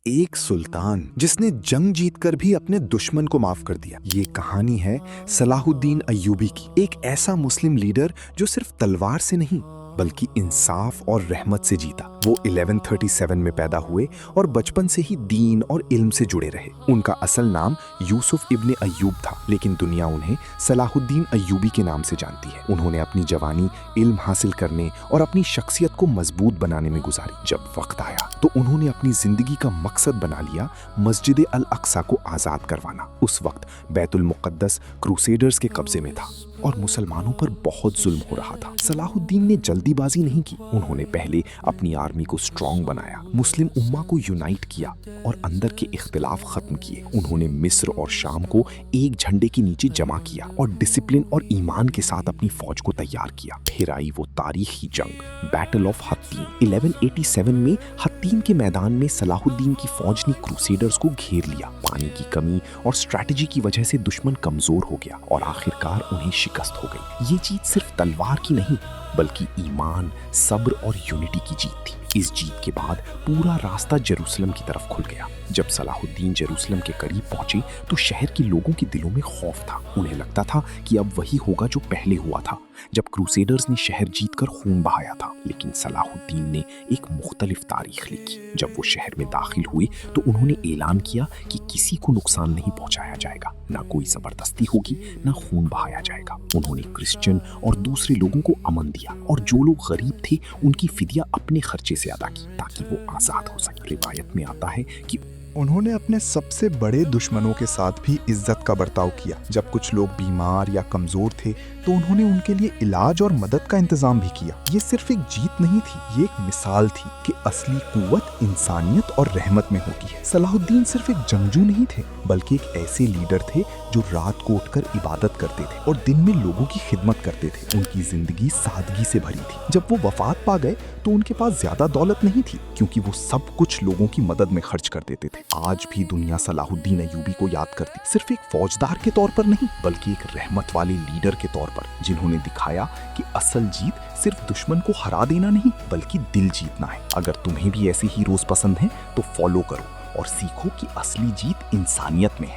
ایک سلطان جس نے جنگ جیت کر بھی اپنے دشمن کو معاف کر دیا۔ یہ کہانی ہے صلاح الدین ایوبی کی، ایک ایسا مسلم لیڈر جو صرف تلوار سے نہیں بلکہ انصاف اور رحمت سے جیتا۔ وہ 1137 میں پیدا ہوئے اور بچپن سے ہی دین اور علم سے جڑے رہے۔ ان کا اصل نام یوسف ابن ایوب تھا، لیکن دنیا انہیں صلاح الدین ایوبی کے نام سے جانتی ہے۔ انہوں نے اپنی جوانی علم حاصل کرنے اور اپنی شخصیت کو مضبوط بنانے میں گزاری۔ جب وقت آیا تو انہوں نے اپنی زندگی کا مقصد بنا لیا مسجد الاقصی کو آزاد کروانا۔ اس وقت بیت المقدس کروسیڈرز کے قبضے میں تھا اور مسلمانوں پر بہت ظلم ہو رہا تھا۔ صلاح الدین نے جلدی بازی نہیں کی۔ انہوں نے پہلے اپنی آرمی کو سٹرونگ بنایا، مسلم امہ کو یونائٹ کیا اور اندر کے اختلاف ختم کیے۔ انہوں نے مصر اور شام کو ایک جھنڈے کے نیچے جمع کیا اور ڈسپلن اور ایمان کے ساتھ اپنی فوج کو تیار کیا۔ پھر آئی وہ تاریخی جنگ، بیٹل آف حطین۔ 1187 میں حطین کے میدان میں صلاح الدین کی فوج نے کروسیڈرز کو گھیر لیا۔ پانی کی کمی اور اسٹریٹجی کی وجہ سے دشمن کمزور ہو گیا اور آخرکار انہیں شکست ہو گئی۔ یہ جیت صرف تلوار کی نہیں بلکہ ایمان، صبر اور یونٹی کی جیت تھی۔ اس جیت کے بعد پورا راستہ جیروسلم کی طرف کھل گیا۔ جب صلاح الدین جیروسلم کے قریب پہنچے تو شہر کے لوگوں کے دلوں میں خوف تھا۔ انہیں لگتا تھا کہ اب وہی ہوگا جو پہلے ہوا تھا جب کروسیڈرز نے شہر جیت کر خون بہایا تھا۔ لیکن صلاح الدین نے ایک مختلف تاریخ لکھی۔ جب وہ شہر میں داخل ہوئے تو انہوں نے اعلان کیا کہ کسی کو نقصان نہیں پہنچایا جائے گا، نہ کوئی زبردستی ہوگی، نہ خون بہایا جائے گا۔ انہوں نے کرسچن اور دوسرے لوگوں کو امن دیا اور جو لوگ غریب تھے ان کی فدیہ اپنے خرچے سے ادا کی تاکہ وہ آزاد ہو سکیں۔ روایت میں آتا ہے کہ انہوں نے اپنے سب سے بڑے دشمنوں کے ساتھ بھی عزت کا برتاؤ کیا۔ جب کچھ لوگ بیمار یا کمزور تھے تو انہوں نے ان کے لیے علاج اور مدد کا انتظام بھی کیا۔ یہ صرف ایک جیت نہیں تھی، یہ ایک مثال تھی کہ اصلی قوت انسانیت اور رحمت میں ہوتی ہے۔ صلاح الدین صرف ایک جنگجو نہیں تھے بلکہ ایک ایسے لیڈر تھے جو رات کو اٹھ کر عبادت کرتے تھے اور دن میں لوگوں کی خدمت کرتے تھے۔ ان کی زندگی سادگی سے بھری تھی۔ جب وہ وفات پا گئے تو ان کے پاس زیادہ دولت نہیں تھی کیونکہ وہ سب کچھ لوگوں کی مدد میں خرچ کر دیتے تھے۔ آج بھی دنیا صلاح الدین ایوبی کو یاد کرتی، صرف ایک فوجدار کے طور پر نہیں بلکہ ایک رحمت والے لیڈر کے طور پر، جنہوں نے دکھایا کہ اصل جیت صرف دشمن کو ہرا دینا نہیں بلکہ دل جیتنا ہے۔ اگر تمہیں بھی ایسے ہیروز پسند ہیں تو فالو کرو اور سیکھو کہ اصلی جیت انسانیت میں ہے۔